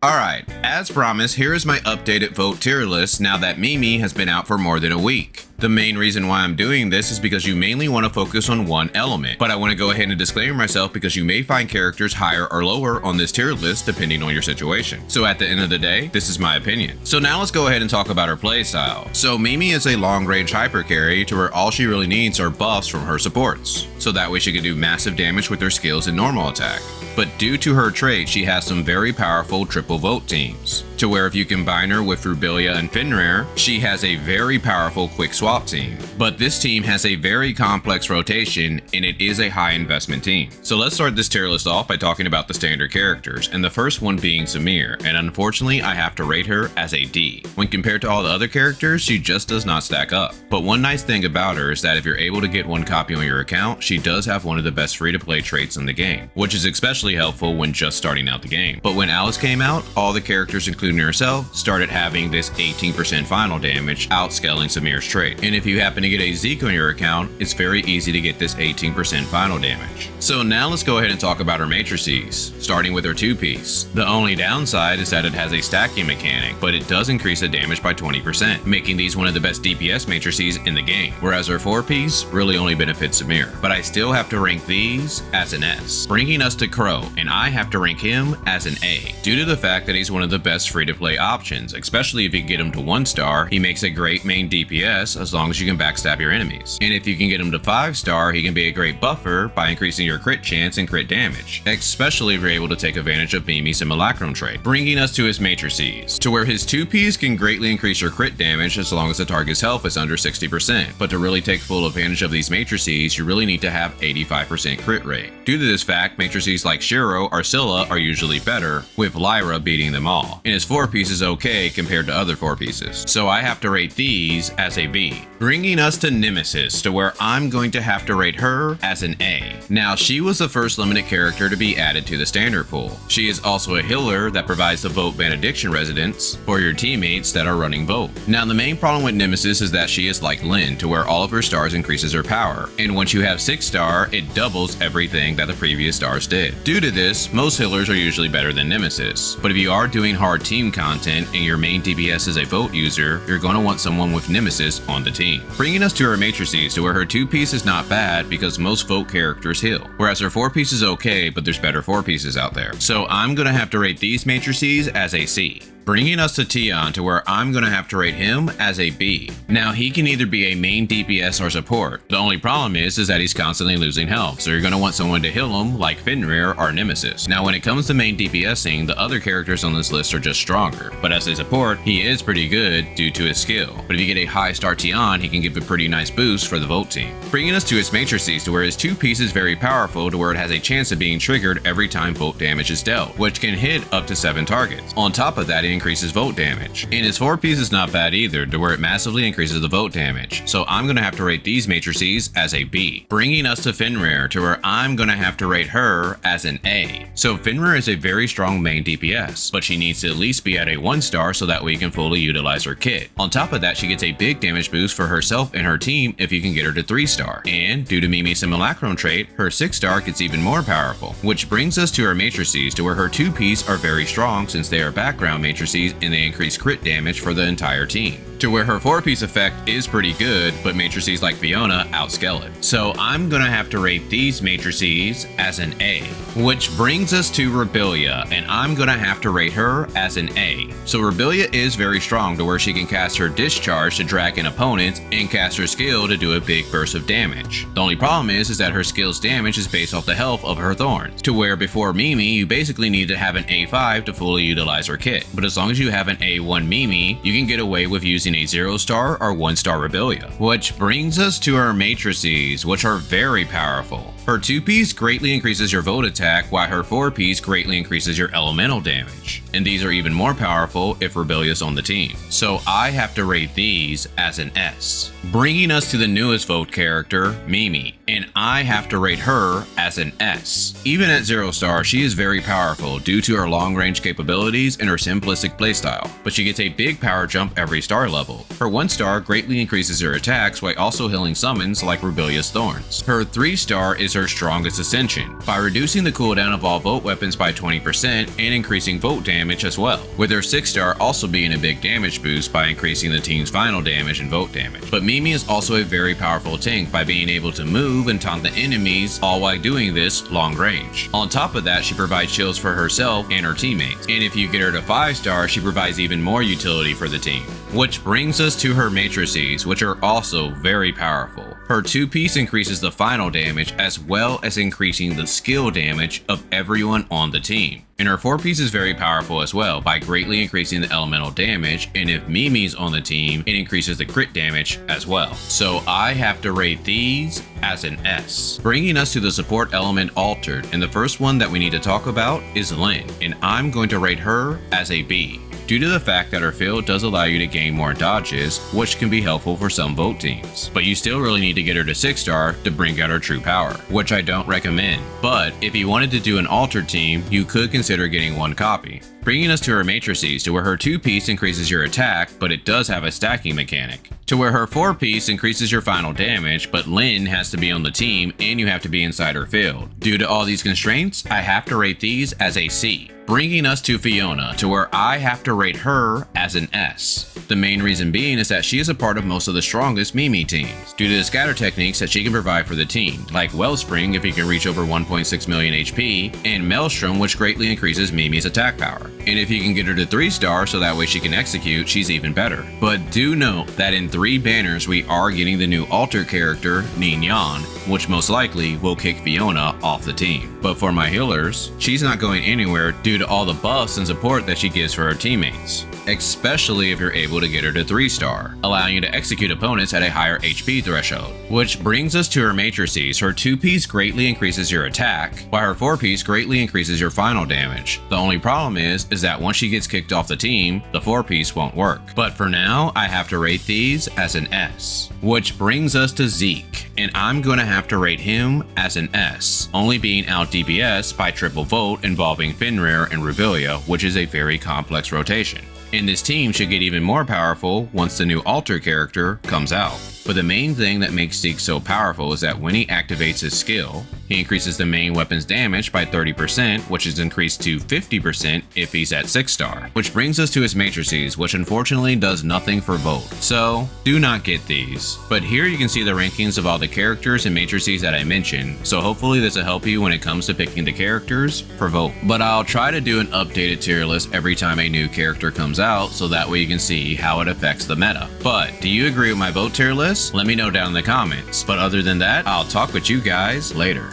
Alright, as promised, here is my updated vote tier list now that Mimi has been out for more than a week. The main reason why I'm doing this is because you mainly want to focus on one element, but I want to go ahead and disclaimer myself because you may find characters higher or lower on this tier list depending on your situation. So at the end of the day, this is my opinion. So now let's go ahead and talk about her playstyle. So Mimi is a long range hyper carry to where all she really needs are buffs from her supports. So that way she can do massive damage with her skills and normal attack. But due to her trait, she has some very powerful triple vote teams, to where if you combine her with Rubilia and Fenrir, she has a very powerful quick swap team. But this team has a very complex rotation and it is a high investment team. So let's start this tier list off by talking about the standard characters, and the first one being Samir, and unfortunately I have to rate her as a D. When compared to all the other characters, she just does not stack up. But one nice thing about her is that if you're able to get one copy on your account, she does have one of the best free-to-play traits in the game, which is especially helpful when just starting out the game. But when Alice came out, all the characters including herself started having this 18% final damage, outscaling Samir's trait. And if you happen to get a Zeke on your account, it's very easy to get this 18% final damage. So now let's go ahead and talk about her matrices, starting with her 2-piece. The only downside is that it has a stacking mechanic, but it does increase the damage by 20%, making these one of the best DPS matrices in the game, whereas her 4-piece really only benefits Samir. But I still have to rank these as an S, bringing us to Crow, and I have to rank him as an A, due to the fact that he's one of the best free-to-play options, especially if you get him to 1-star. He makes a great main DPS as long as you can backstab your enemies, and if you can get him to 5-star, he can be a great buffer by increasing your crit chance and crit damage, especially if you're able to take advantage of Mimi's Simulacrum trait. Bringing us to his matrices, to where his 2-piece can greatly increase your crit damage as long as the target's health is under 60%, but to really take full advantage of these matrices, you really need to have 85% crit rate. Due to this fact, matrices like Shiro or Scylla are usually better, with Lyra beating them all, and his 4-piece is okay compared to other 4-pieces, so I have to rate these as a B. Bringing us to Nemesis, to where I'm going to have to rate her as an A. Now, she was the first limited character to be added to the standard pool. She is also a healer that provides the Vote Benediction residence for your teammates that are running Vote. Now, the main problem with Nemesis is that she is like Lyn, to where all of her stars increases her power, and once you have 6-star, it doubles everything that the previous stars did. Due to this, most healers are usually better than Nemesis, but if you are doing hard team content and your main DPS is a Vote user, you're going to want someone with Nemesis on the team. Bringing us to her matrices, to where her 2-piece is not bad because most Vote characters heal, whereas her 4-piece is okay, but there's better 4-pieces out there. So I'm going to have to rate these matrices as a C. Bringing us to Tion, to where I'm going to have to rate him as a B. Now, he can either be a main DPS or support. The only problem is that he's constantly losing health, so you're going to want someone to heal him like Fenrir or Nemesis. Now, when it comes to main DPSing, the other characters on this list are just stronger, but as a support, he is pretty good due to his skill. But if you get a high star Tion, he can give a pretty nice boost for the Vote team. Bringing us to his matrices, to where his 2-piece is very powerful, to where it has a chance of being triggered every time Vote damage is dealt, which can hit up to 7 targets. On top of that, it increases Vote damage. And his 4-piece is not bad either, to where it massively increases the Vote damage. So I'm going to have to rate these matrices as a B. Bringing us to Fenrir, to where I'm going to have to rate her as an A. So Fenrir is a very strong main DPS, but she needs to at least be at a 1-star so that way you can fully utilize her kit. On top of that, she gets a big damage boost for herself and her team if you can get her to 3-star. And due to Mimi's Simulacrum trait, her 6-star gets even more powerful. Which brings us to her matrices, to where her 2-piece are very strong since they are background matrices and they increase crit damage for the entire team. To where her 4-piece effect is pretty good, but matrices like Fiona outscale it. So I'm gonna have to rate these matrices as an A. Which brings us to Rubilia, and I'm gonna have to rate her as an A. So Rubilia is very strong, to where she can cast her discharge to drag in opponents and cast her skill to do a big burst of damage. The only problem is that her skill's damage is based off the health of her thorns, to where before Mimi you basically need to have an A5 to fully utilize her kit. But as long as you have an A1 Mimi, you can get away with using a 0-star or 1-star Rubilia. Which brings us to her matrices, which are very powerful. Her 2-piece greatly increases your Vote attack, while her 4-piece greatly increases your elemental damage. And these are even more powerful if Rubilia's on the team. So I have to rate these as an S. Bringing us to the newest Vote character, Mimi, and I have to rate her as an S. Even at 0-star, she is very powerful due to her long-range capabilities and her simplistic playstyle, but she gets a big power jump every star level. Her 1-star greatly increases her attacks while also healing summons like Rubilia's Thorns. Her 3-star is her strongest ascension, by reducing the cooldown of all Volt weapons by 20% and increasing Volt damage as well, with her 6-star also being a big damage boost by increasing the team's final damage and Volt damage. But Mimi is also a very powerful tank by being able to move and taunt the enemies, all while doing this long range. On top of that, she provides shields for herself and her teammates, and if you get her to 5-star, she provides even more utility for the team. Which brings us to her matrices, which are also very powerful. Her 2-piece increases the final damage as well as increasing the skill damage of everyone on the team. And her 4-piece is very powerful as well by greatly increasing the elemental damage, and if Mimi's on the team, it increases the crit damage as well. So I have to rate these as an S. Bringing us to the support element altered, and the first one that we need to talk about is Lyn, and I'm going to rate her as a B, due to the fact that her field does allow you to gain more dodges, which can be helpful for some Volt teams. But you still really need to get her to 6-star to bring out her true power, which I don't recommend. But if you wanted to do an altered team, you could consider getting one copy. Bringing us to her matrices, to where her 2-piece increases your attack, but it does have a stacking mechanic. To where her 4-piece increases your final damage, but Lyn has to be on the team and you have to be inside her field. Due to all these constraints, I have to rate these as a C. Bringing us to Fiona, to where I have to rate her as an S. The main reason being is that she is a part of most of the strongest Mimi teams, due to the scatter techniques that she can provide for the team, like Wellspring if you can reach over 1.6 million HP, and Maelstrom, which greatly increases Mimi's attack power. And if you can get her to 3-star so that way she can execute, she's even better. But do note that in 3 banners we are getting the new alter character, Ningyan, which most likely will kick Fiona off the team. But for my healers, she's not going anywhere due to all the buffs and support that she gives for her teammates, especially if you're able to get her to 3-star, allowing you to execute opponents at a higher HP threshold. Which brings us to her matrices. Her 2-piece greatly increases your attack, while her 4-piece greatly increases your final damage. The only problem is that once she gets kicked off the team, the 4-piece won't work. But for now, I have to rate these as an S. Which brings us to Zeke, and I'm gonna have to rate him as an S, only being out DPS by triple Volt involving Fenrir and Revelia, which is a very complex rotation. And this team should get even more powerful once the new alter character comes out. But the main thing that makes Zeke so powerful is that when he activates his skill, he increases the main weapon's damage by 30%, which is increased to 50% if he's at 6-star. Which brings us to his matrices, which unfortunately does nothing for Volt. So, do not get these. But here you can see the rankings of all the characters and matrices that I mentioned, so hopefully this will help you when it comes to picking the characters for Volt. But I'll try to do an updated tier list every time a new character comes out, so that way you can see how it affects the meta. But, do you agree with my Volt tier list? Let me know down in the comments. But other than that, I'll talk with you guys later.